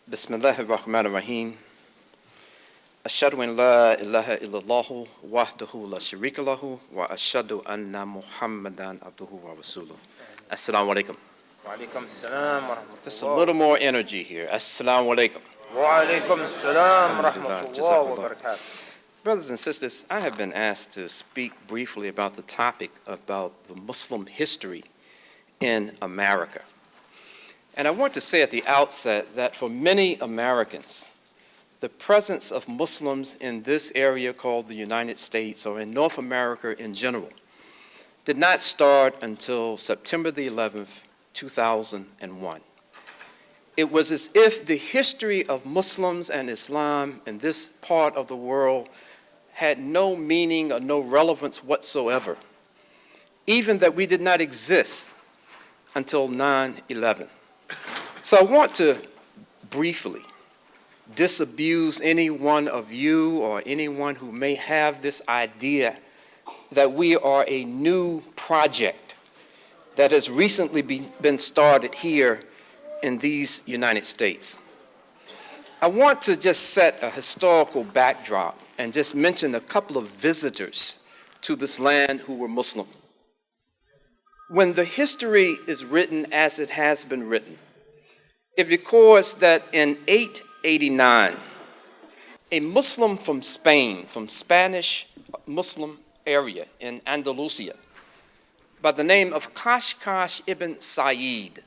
Bismillah ar-Rahman ar-Rahim. Ashhadu an la ilaha illallah wahdahu la sharika lahu wa ashhadu anna Muhammadan abduhu wa rasuluh. Assalamu alaikum. Wa alaikum assalam wa rahmatullah. Just a little more energy here. Assalamu alaikum. Wa alaikum assalam wa rahmatullah wa barakatuh. Brothers and sisters, I have been asked to speak briefly about the topic about the Muslim history in America. And I want to say at the outset that for many Americans, the presence of Muslims in this area called the United States, or in North America in general, did not start until September the 11th, 2001. It was as if the history of Muslims and Islam in this part of the world had no meaning or no relevance whatsoever, even that we did not exist until 9/11. So I want to briefly disabuse any one of you or anyone who may have this idea that we are a new project that has recently been started here in these United States. I want to just set a historical backdrop and just mention a couple of visitors to this land who were Muslim. When the history is written as it has been written, it records that in 889, a Muslim from Spain, from Spanish Muslim area in Andalusia, by the name of Kashkash ibn Sa'id,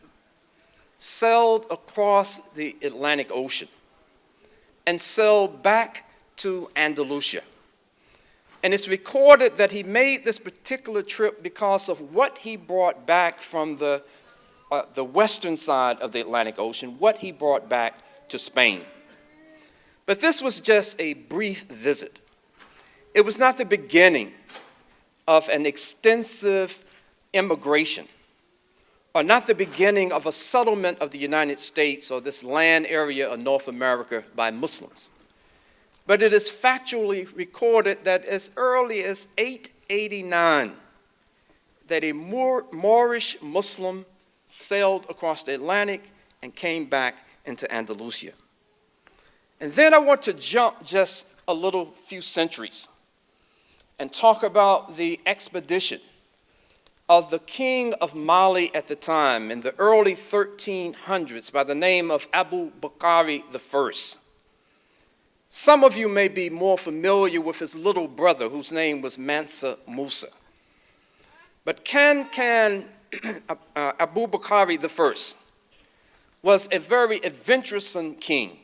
sailed across the Atlantic Ocean and sailed back to Andalusia. And it's recorded that he made this particular trip because of what he brought back from the western side of the Atlantic Ocean, what he brought back to Spain. But this was just a brief visit. It was not the beginning of an extensive immigration, or not the beginning of a settlement of the United States or this land area of North America by Muslims. But it is factually recorded that as early as 889, that a Moorish Muslim sailed across the Atlantic and came back into Andalusia. And then I want to jump just a little few centuries and talk about the expedition of the king of Mali at the time in the early 1300s by the name of Abu Bakr I. Some of you may be more familiar with his little brother, whose name was Mansa Musa. But Abu Bakr I was a very adventuresome king.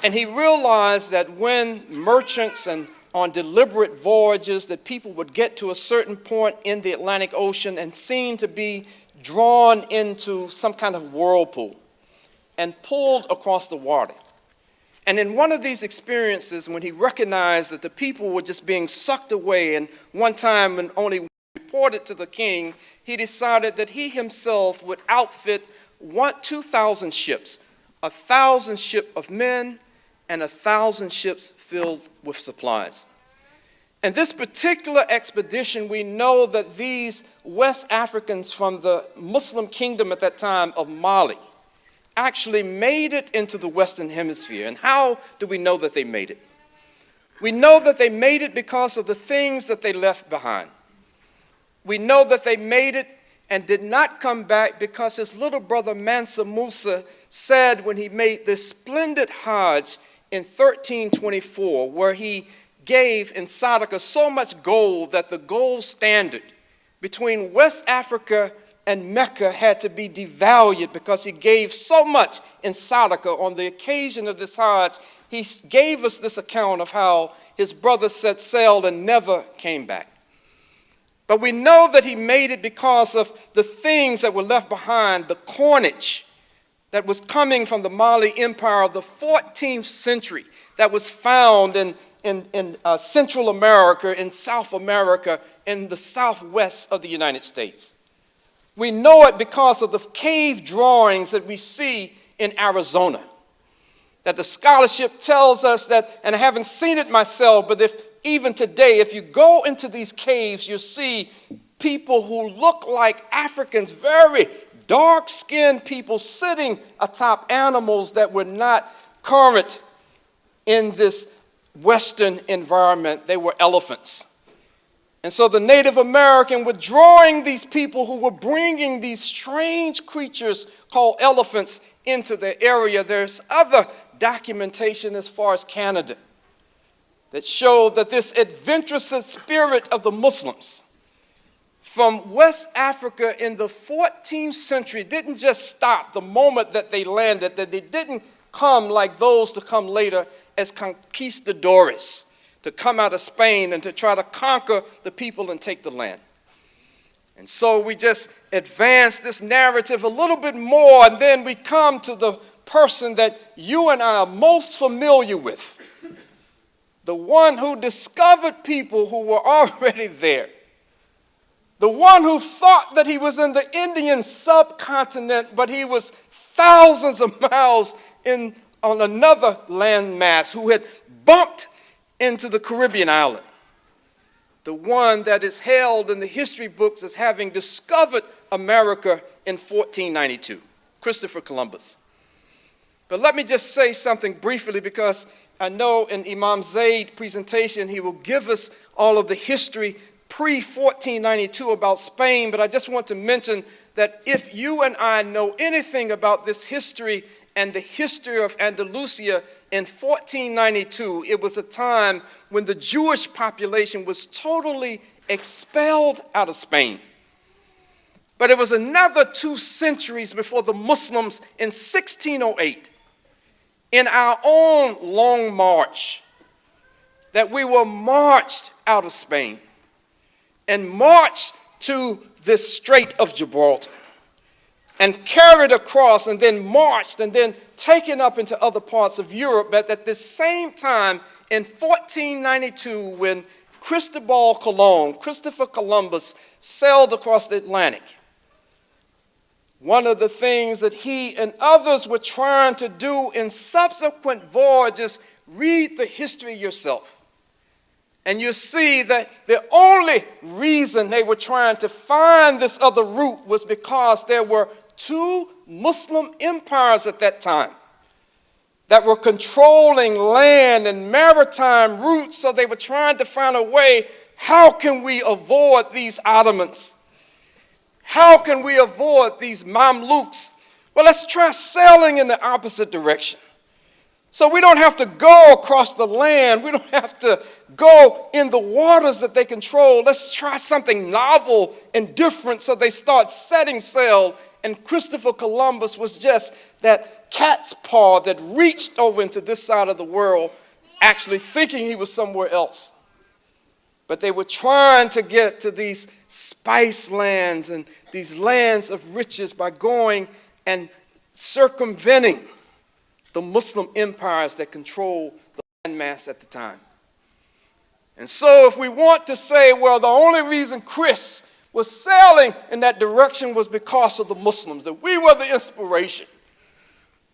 And he realized that when merchants and on deliberate voyages that people would get to a certain point in the Atlantic Ocean and seem to be drawn into some kind of whirlpool and pulled across the water. And in one of these experiences, when he recognized that the people were just being sucked away, and one time when only reported to the king, he decided that he himself would outfit 2,000 ships, 1,000 ships of men and 1,000 ships filled with supplies. And this particular expedition, we know that these West Africans from the Muslim kingdom at that time of Mali actually made it into the Western Hemisphere. And how do we know that they made it? We know that they made it because of the things that they left behind. We know that they made it and did not come back because his little brother Mansa Musa said when he made this splendid Hajj in 1324, where he gave in Sadaqah so much gold that the gold standard between West Africa and Mecca had to be devalued because he gave so much in Sadaqah on the occasion of this Hajj. He gave us this account of how his brother set sail and never came back. But we know that he made it because of the things that were left behind, the coinage that was coming from the Mali Empire of the 14th century that was found in Central America, in South America, in the southwest of the United States. We know it because of the cave drawings that we see in Arizona. That the scholarship tells us that, and I haven't seen it myself, but even today, if you go into these caves, you'll see people who look like Africans, very dark-skinned people sitting atop animals that were not current in this Western environment. They were elephants. And so the Native American were drawing these people who were bringing these strange creatures called elephants into the area. There's other documentation as far as Canada that showed that this adventurous spirit of the Muslims from West Africa in the 14th century didn't just stop the moment that they landed, that they didn't come like those to come later as conquistadores, to come out of Spain and to try to conquer the people and take the land. And so we just advance this narrative a little bit more, and then we come to the person that you and I are most familiar with, the one who discovered people who were already there, the one who thought that he was in the Indian subcontinent, but he was thousands of miles on another landmass, who had bumped into the Caribbean island. The one that is held in the history books as having discovered America in 1492, Christopher Columbus. But let me just say something briefly, because I know in Imam Zaid's presentation he will give us all of the history pre-1492 about Spain, but I just want to mention that if you and I know anything about this history and the history of Andalusia in 1492, it was a time when the Jewish population was totally expelled out of Spain. But it was another 2 centuries before the Muslims in 1608, in our own long march, that we were marched out of Spain and marched to this Strait of Gibraltar and carried across and then marched and then taken up into other parts of Europe. But at the same time, in 1492, when Christopher Columbus sailed across the Atlantic, one of the things that he and others were trying to do in subsequent voyages, read the history yourself, and you see that the only reason they were trying to find this other route was because there were 2 Muslim empires at that time that were controlling land and maritime routes. So they were trying to find a way, how can we avoid these Ottomans? How can we avoid these Mamluks? Well, let's try sailing in the opposite direction. So we don't have to go across the land. We don't have to go in the waters that they control. Let's try something novel and different. So they start setting sail, and Christopher Columbus was just that cat's paw that reached over into this side of the world, actually thinking he was somewhere else. But they were trying to get to these spice lands and these lands of riches by going and circumventing the Muslim empires that control the landmass at the time. And so if we want to say, well, the only reason Chris was sailing in that direction was because of the Muslims, that we were the inspiration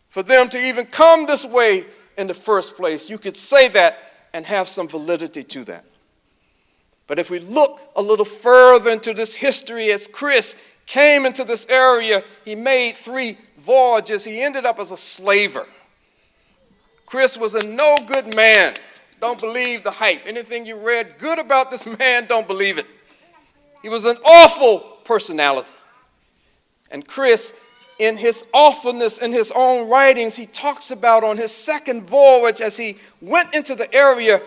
for them to even come this way in the first place, you could say that and have some validity to that. But if we look a little further into this history, as Chris came into this area, he made 3 voyages. He ended up as a slaver. Chris was a no good man. Don't believe the hype. Anything you read good about this man, don't believe it. He was an awful personality. And Chris, in his awfulness in his own writings, he talks about on his second voyage, as he went into the area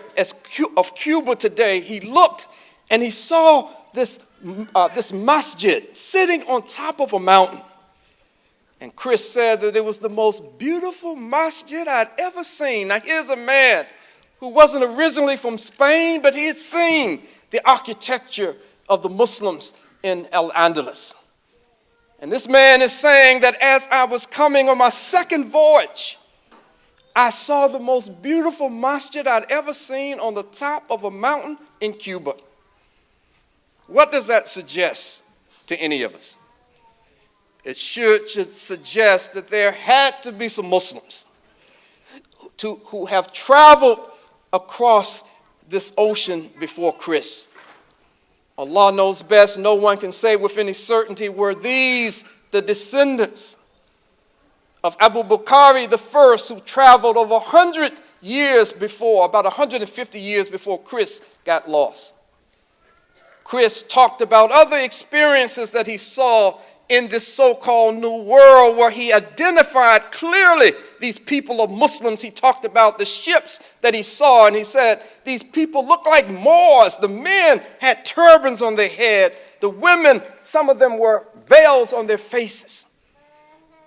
of Cuba today, he looked and he saw this masjid sitting on top of a mountain. And Chris said that it was the most beautiful masjid I'd ever seen. Now here's a man who wasn't originally from Spain, but he had seen the architecture of the Muslims in Al-Andalus. And this man is saying that as I was coming on my second voyage, I saw the most beautiful masjid I'd ever seen on the top of a mountain in Cuba. What does that suggest to any of us? It should suggest that there had to be some Muslims who have traveled across this ocean before Chris. Allah knows best. No one can say with any certainty were these the descendants of Abu Bakr the first, who traveled over 100 years before, about 150 years before Chris got lost. Chris talked about other experiences that he saw in this so-called New World, where he identified clearly these people of Muslims. He talked about the ships that he saw, and he said, these people look like Moors. The men had turbans on their head. The women, some of them were veils on their faces.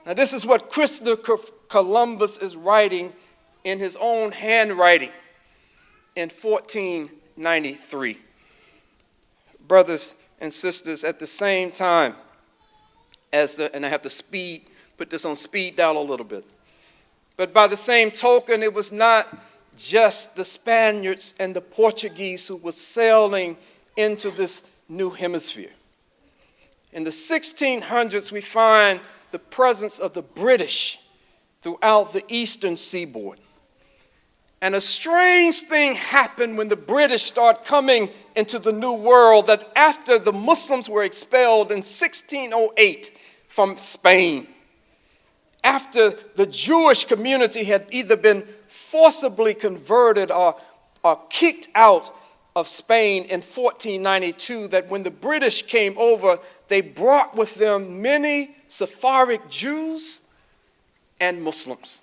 Now, this is what Christopher Columbus is writing in his own handwriting in 1493. Brothers and sisters, at the same time and I have to put this on speed dial a little bit, but by the same token, it was not just the Spaniards and the Portuguese who were sailing into this new hemisphere. In the 1600s, we find the presence of the British throughout the eastern seaboard. And a strange thing happened when the British started coming into the New World, that after the Muslims were expelled in 1608 from Spain, after the Jewish community had either been forcibly converted or kicked out of Spain in 1492, that when the British came over, they brought with them many Sephardic Jews and Muslims.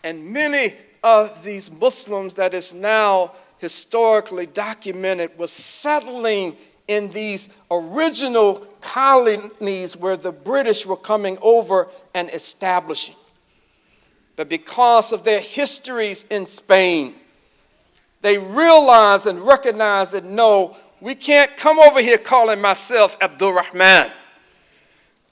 And many of these Muslims that is now historically documented was settling in these original colonies where the British were coming over and establishing. But because of their histories in Spain, they realized and recognized that no, we can't come over here calling myself Abdul Rahman.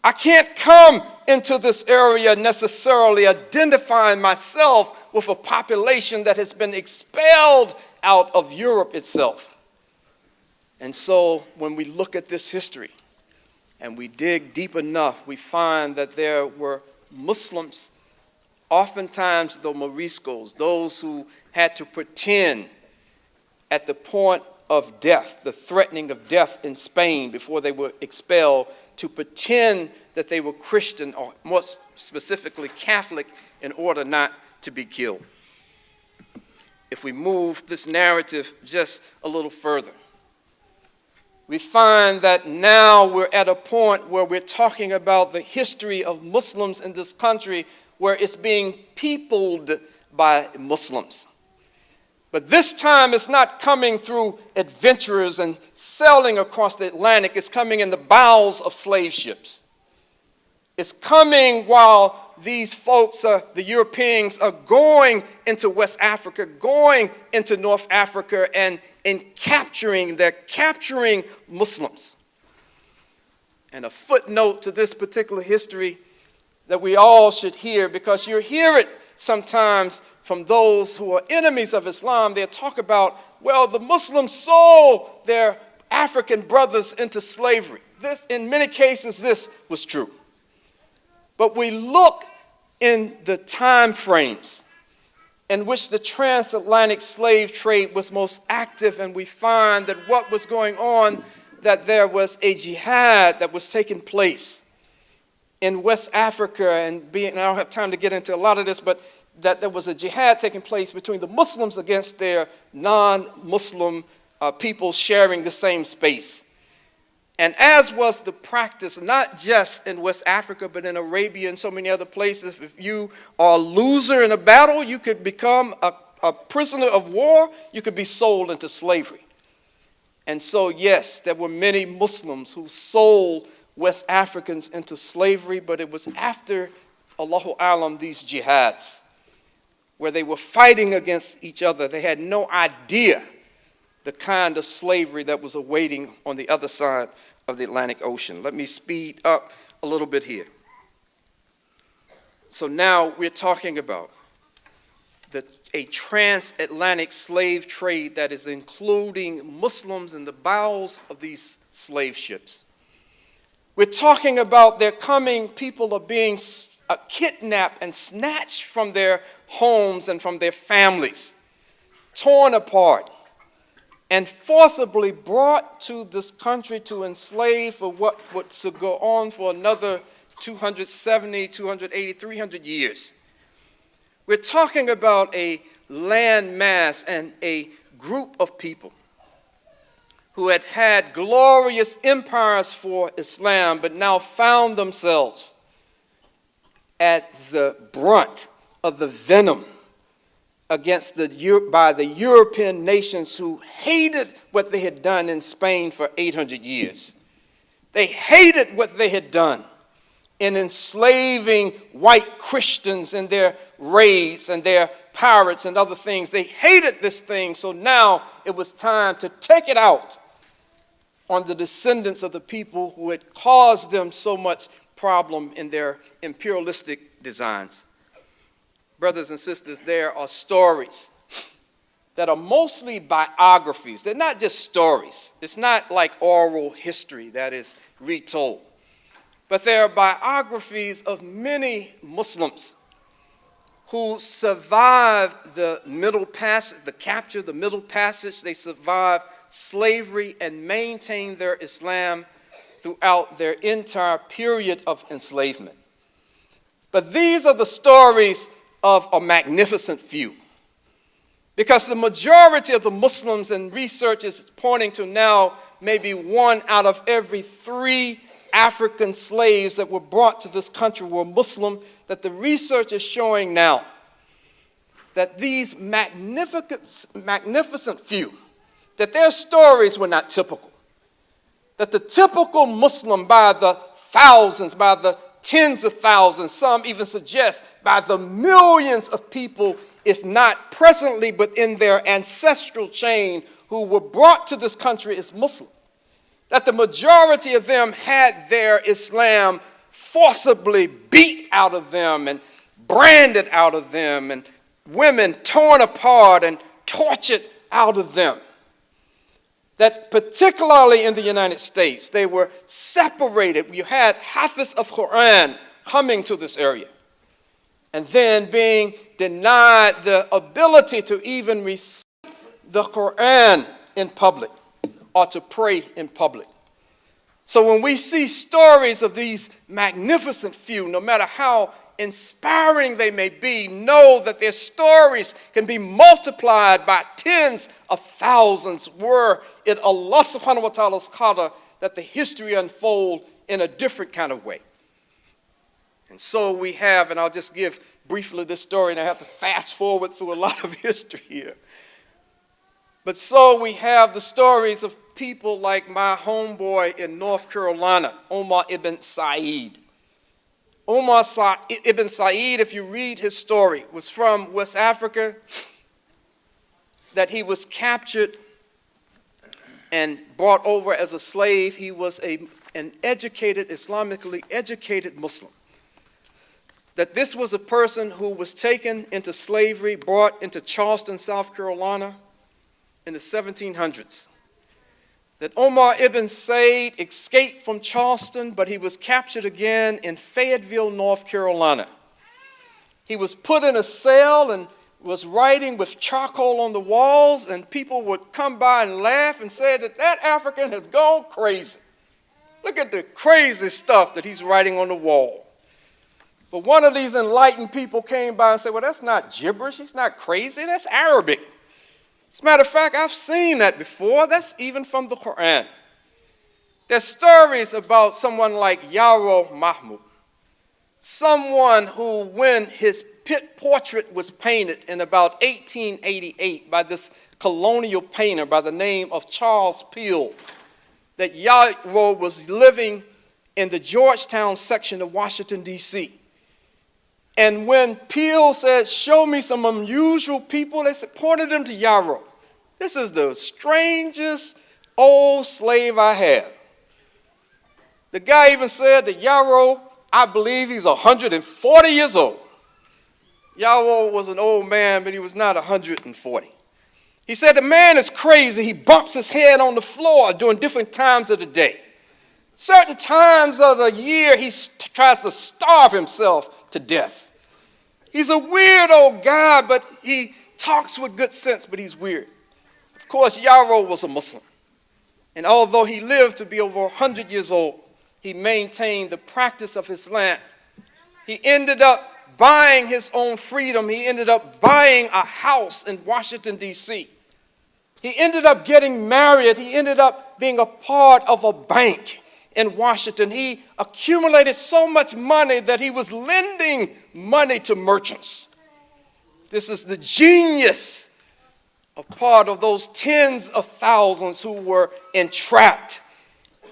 I can't come into this area necessarily identifying myself with a population that has been expelled out of Europe itself. And so when we look at this history and we dig deep enough, we find that there were Muslims, oftentimes the Moriscos, those who had to pretend at the point of death, the threatening of death in Spain before they were expelled, to pretend that they were Christian, or more specifically Catholic, in order not to be killed. If we move this narrative just a little further, we find that now we're at a point where we're talking about the history of Muslims in this country, where it's being peopled by Muslims. But this time it's not coming through adventurers and sailing across the Atlantic. It's coming in the bowels of slave ships. It's coming while these folks, the Europeans, are going into West Africa, going into North Africa, and they're capturing Muslims. And a footnote to this particular history that we all should hear, because you hear it sometimes from those who are enemies of Islam. They talk about, well, the Muslims sold their African brothers into slavery. This, in many cases, this was true. But we look in the time frames in which the transatlantic slave trade was most active, and we find that what was going on, that there was a jihad that was taking place in West Africa, and I don't have time to get into a lot of this, but that there was a jihad taking place between the Muslims against their non-Muslim people sharing the same space. And as was the practice, not just in West Africa, but in Arabia and so many other places, if you are a loser in a battle, you could become a prisoner of war, you could be sold into slavery. And so, yes, there were many Muslims who sold West Africans into slavery, but it was after, Allahu Alam, these jihads, where they were fighting against each other. They had no idea the kind of slavery that was awaiting on the other side of the Atlantic Ocean. Let me speed up a little bit here. So now we're talking about a transatlantic slave trade that is including Muslims in the bowels of these slave ships. We're talking about people are being kidnapped and snatched from their homes and from their families, torn apart, and forcibly brought to this country to enslave for what would go on for another 270, 280, 300 years. We're talking about a land mass and a group of people who had had glorious empires for Islam, but now found themselves as the brunt of the venom against by the European nations who hated what they had done in Spain for 800 years. They hated what they had done in enslaving white Christians in their raids and their pirates and other things. They hated this thing, so now it was time to take it out on the descendants of the people who had caused them so much problem in their imperialistic designs. Brothers and sisters, there are stories that are mostly biographies. They're not just stories. It's not like oral history that is retold. But there are biographies of many Muslims who survived the Middle Passage, the capture, the Middle Passage. They survived slavery and maintained their Islam throughout their entire period of enslavement. But these are the stories of a magnificent few. Because the majority of the Muslims, and research is pointing to now maybe 1 out of every 3 African slaves that were brought to this country were Muslim, that the research is showing now that these magnificent few, that their stories were not typical. That the typical Muslim, by the thousands, by the tens of thousands, some even suggest by the millions of people, if not presently, but in their ancestral chain, who were brought to this country as Muslim, that the majority of them had their Islam forcibly beat out of them and branded out of them, and women torn apart and tortured out of them. That particularly in the United States, they were separated. You had Hafiz of Qur'an coming to this area and then being denied the ability to even recite the Qur'an in public or to pray in public. So when we see stories of these magnificent few, no matter how inspiring they may be, know that their stories can be multiplied by tens of thousands were it Allah subhanahu wa ta'ala's qadr that the history unfold in a different kind of way. And so we have, and I'll just give briefly this story, and I have to fast forward through a lot of history here. But so we have the stories of people like my homeboy in North Carolina, Omar ibn Said. Omar ibn Said, if you read his story, was from West Africa, that he was captured and brought over as a slave. He was an educated, Islamically educated Muslim. That this was a person who was taken into slavery, brought into Charleston, South Carolina in the 1700s. That Omar ibn Said escaped from Charleston, but he was captured again in Fayetteville, North Carolina. He was put in a cell and was writing with charcoal on the walls, and people would come by and laugh and say that that African has gone crazy. Look at the crazy stuff that he's writing on the wall. But one of these enlightened people came by and said, well, that's not gibberish, he's not crazy, that's Arabic. As a matter of fact, I've seen that before. That's even from the Qur'an. There's stories about someone like Yaro Mahmud, someone who, when his pit portrait was painted in about 1888 by this colonial painter by the name of Charles Peale, that Yaro was living in the Georgetown section of Washington, D.C. And when Peale said, show me some unusual people, they pointed them to Yaro. This is the strangest old slave I have. The guy even said that Yaro, I believe he's 140 years old. Yaro was an old man, but he was not 140. He said the man is crazy. He bumps his head on the floor during different times of the day. Certain times of the year, he tries to starve himself to death. He's a weird old guy, but he talks with good sense, but he's weird. Of course, Yaro was a Muslim. And although he lived to be over 100 years old, he maintained the practice of Islam. He ended up buying his own freedom. He ended up buying a house in Washington, D.C. He ended up getting married. He ended up being a part of a bank in Washington. He accumulated so much money that he was lending money to merchants. This is the genius of part of those tens of thousands who were entrapped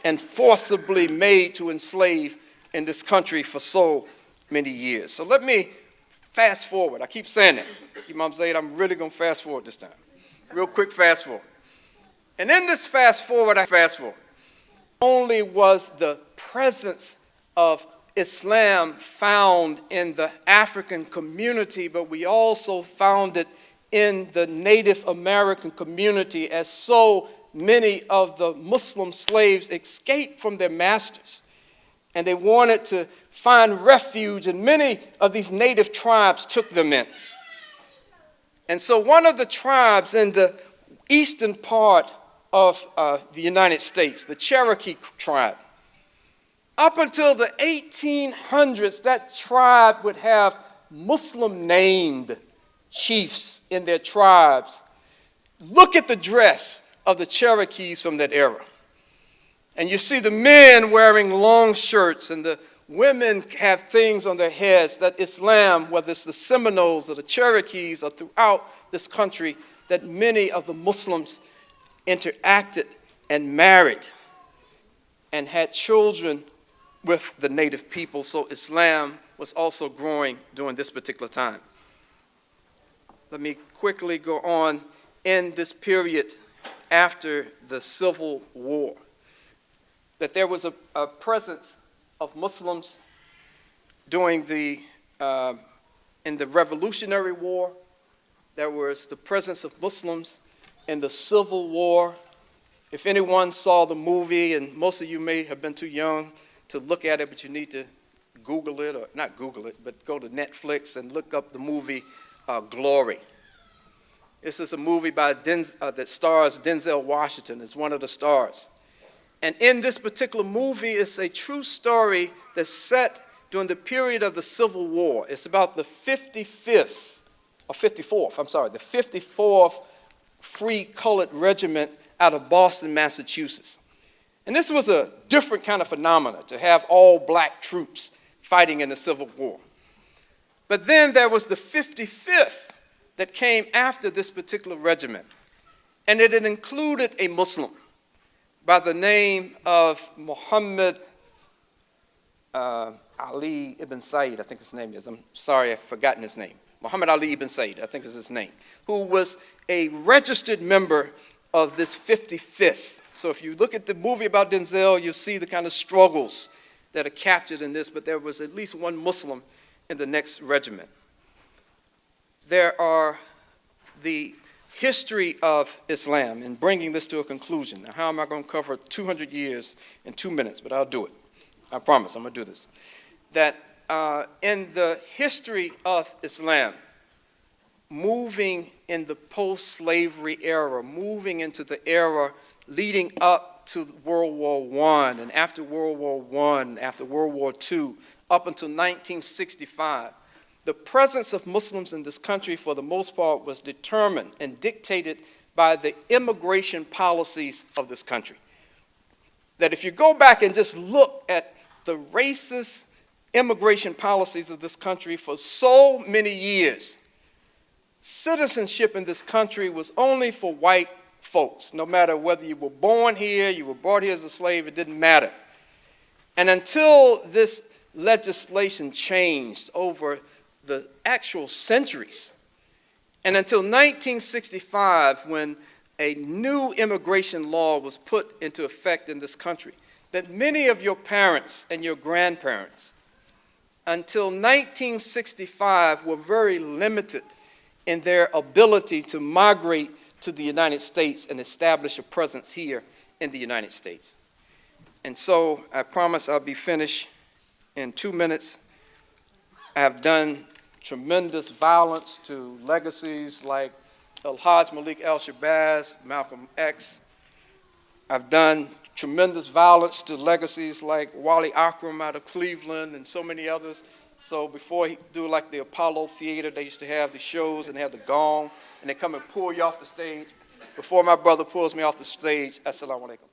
and forcibly made to enslave in this country for so many years. So let me fast forward. I keep saying that. Imam Zaid, I'm really going to fast forward this time. Real quick fast forward. And in this fast forward, only was the presence of Islam found in the African community, but we also found it in the Native American community, as so many of the Muslim slaves escaped from their masters. And they wanted to find refuge, and many of these native tribes took them in. And so one of the tribes in the eastern part of the United States, the Cherokee tribe, up until the 1800s, that tribe would have Muslim-named chiefs in their tribes. Look at the dress of the Cherokees from that era. And you see the men wearing long shirts, and the women have things on their heads that Islam, whether it's the Seminoles or the Cherokees or throughout this country, that many of the Muslims interacted and married and had children with the native people. So Islam was also growing during this particular time. Let me quickly go on. In this period after the Civil War, that there was a presence of Muslims during in the Revolutionary War. There was the presence of Muslims in the Civil War. If anyone saw the movie, and most of you may have been too young to look at it, but you need to Google it, or not Google it, but go to Netflix and look up the movie Glory. This is a movie that stars Denzel Washington as one of the stars. And in this particular movie, it's a true story that's set during the period of the Civil War. It's about the 54th Free Colored Regiment out of Boston, Massachusetts. And this was a different kind of phenomenon, to have all black troops fighting in the Civil War. But then there was the 55th that came after this particular regiment. And it had included a Muslim by the name of Muhammad Ali ibn Said, I think his name is. I'm sorry, I've forgotten his name. Muhammad Ali ibn Said, I think is his name, who was a registered member of this 55th. So if you look at the movie about Denzel, you'll see the kind of struggles that are captured in this, but there was at least one Muslim in the next regiment. There are the history of Islam, and bringing this to a conclusion. Now, how am I going to cover 200 years in 2 minutes? But I'll do it. I promise I'm going to do this. That in the history of Islam, moving in the post-slavery era, moving into the era leading up to World War I, and after World War I, after World War II, up until 1965, the presence of Muslims in this country, for the most part, was determined and dictated by the immigration policies of this country. That if you go back and just look at the racist immigration policies of this country for so many years, citizenship in this country was only for white folks. No matter whether you were born here, you were brought here as a slave, it didn't matter. And until this legislation changed over the actual centuries, and until 1965, when a new immigration law was put into effect in this country, that many of your parents and your grandparents, until 1965, were very limited in their ability to migrate to the United States and establish a presence here in the United States. And so I promise I'll be finished in 2 minutes. I have done tremendous violence to legacies like El-Hajj Malik El-Shabazz, Malcolm X. I've done tremendous violence to legacies like Wally Akram out of Cleveland and so many others. So before he do like the Apollo Theater, they used to have the shows and they have the gong, and they come and pull you off the stage. Before my brother pulls me off the stage, assalamu alaikum.